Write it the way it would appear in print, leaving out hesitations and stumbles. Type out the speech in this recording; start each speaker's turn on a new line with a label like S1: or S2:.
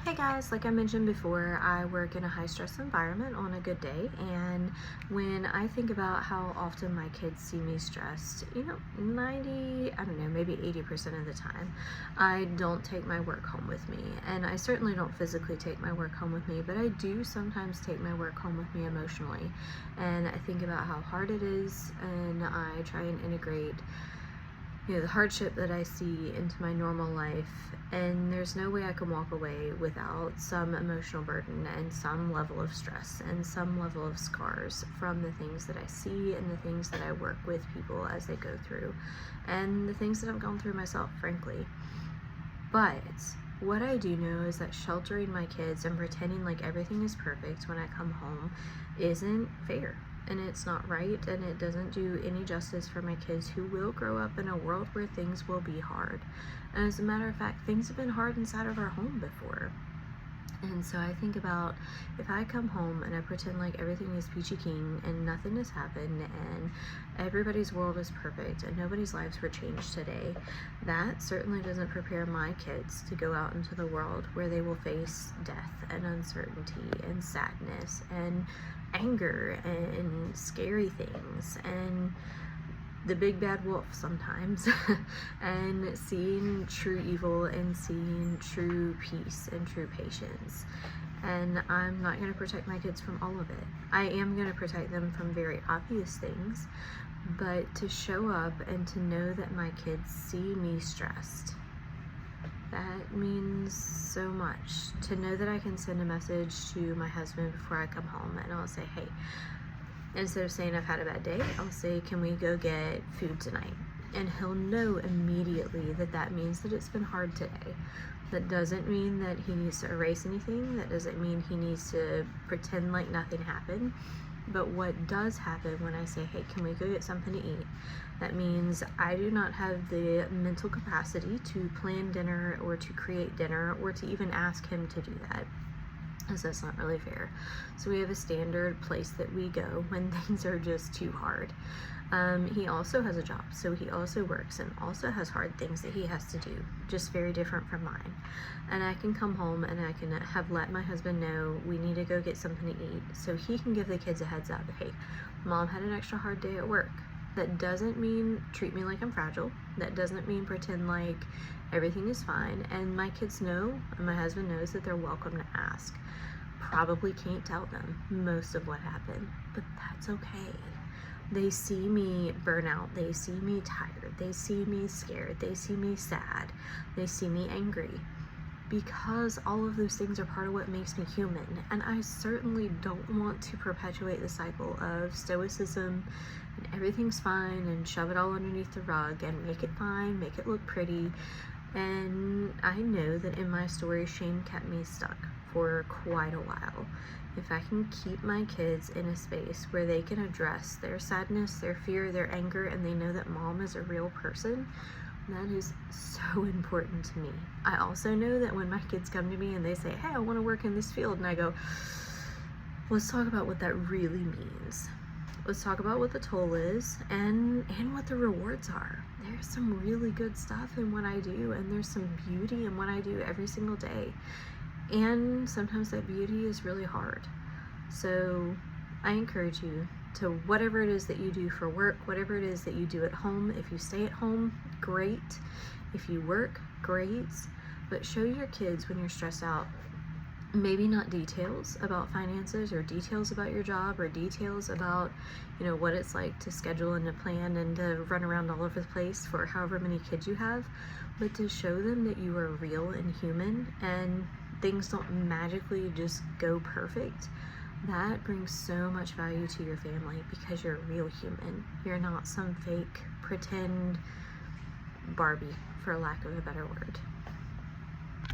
S1: Hey guys, like I mentioned before, I work in a high stress environment on a good day, and when I think about how often my kids see me stressed, 90, I don't know, maybe 80% of the time, I don't take my work home with me. And I certainly don't physically take my work home with me, but I do sometimes take my work home with me emotionally. And I think about how hard it is, and I try and integrate the hardship that I see into my normal life, and there's no way I can walk away without some emotional burden and some level of stress and some level of scars from the things that I see and the things that I work with people as they go through, and the things that I've gone through myself, frankly. But what I do know is that sheltering my kids and pretending like everything is perfect when I come home isn't fair. And it's not right, and it doesn't do any justice for my kids who will grow up in a world where things will be hard. And as a matter of fact, things have been hard inside of our home before. And so I think about if I come home and I pretend like everything is peachy keen and nothing has happened and everybody's world is perfect and nobody's lives were changed today, that certainly doesn't prepare my kids to go out into the world where they will face death and uncertainty and sadness and anger and scary things and the big bad wolf sometimes and seeing true evil and seeing true peace and true patience. And I'm not going to protect my kids from all of it. I am going to protect them from very obvious things, but to show up and to know that my kids see me stressed, that means so much. To know that I can send a message to my husband before I come home and I'll say, hey, instead of saying I've had a bad day, I'll say, can we go get food tonight? And he'll know immediately that that means that it's been hard today. That doesn't mean that he needs to erase anything. That doesn't mean he needs to pretend like nothing happened. But what does happen when I say, hey, can we go get something to eat? That means I do not have the mental capacity to plan dinner or to create dinner or to even ask him to do that, as that's not really fair. So we have a standard place that we go when things are just too hard. He also has a job, so he also works and also has hard things that he has to do, just very different from mine. And I can come home and I can have let my husband know we need to go get something to eat, so he can give the kids a heads up. Hey, mom had an extra hard day at work. That doesn't mean treat me like I'm fragile. That doesn't mean pretend like everything is fine. And my kids know, and my husband knows, that they're welcome to ask. Probably can't tell them most of what happened, but that's okay. They see me burn out. They see me tired. They see me scared. They see me sad. They see me angry. Because all of those things are part of what makes me human. And I certainly don't want to perpetuate the cycle of stoicism and everything's fine and shove it all underneath the rug and make it fine, make it look pretty. And I know that in my story, shame kept me stuck for quite a while. If I can keep my kids in a space where they can address their sadness, their fear, their anger, and they know that mom is a real person, that is so important to me. I also know that when my kids come to me and they say, hey, I want to work in this field, and I go, let's talk about what that really means. Let's talk about what the toll is and what the rewards are. There's some really good stuff in what I do, and there's some beauty in what I do every single day. And sometimes that beauty is really hard. So I encourage you to whatever it is that you do for work, whatever it is that you do at home. If you stay at home, great. If you work, great. But show your kids when you're stressed out, maybe not details about finances or details about your job or details about, what it's like to schedule and to plan and to run around all over the place for however many kids you have, but to show them that you are real and human and things don't magically just go perfect. That brings so much value to your family because you're a real human. You're not some fake, pretend Barbie, for lack of a better word.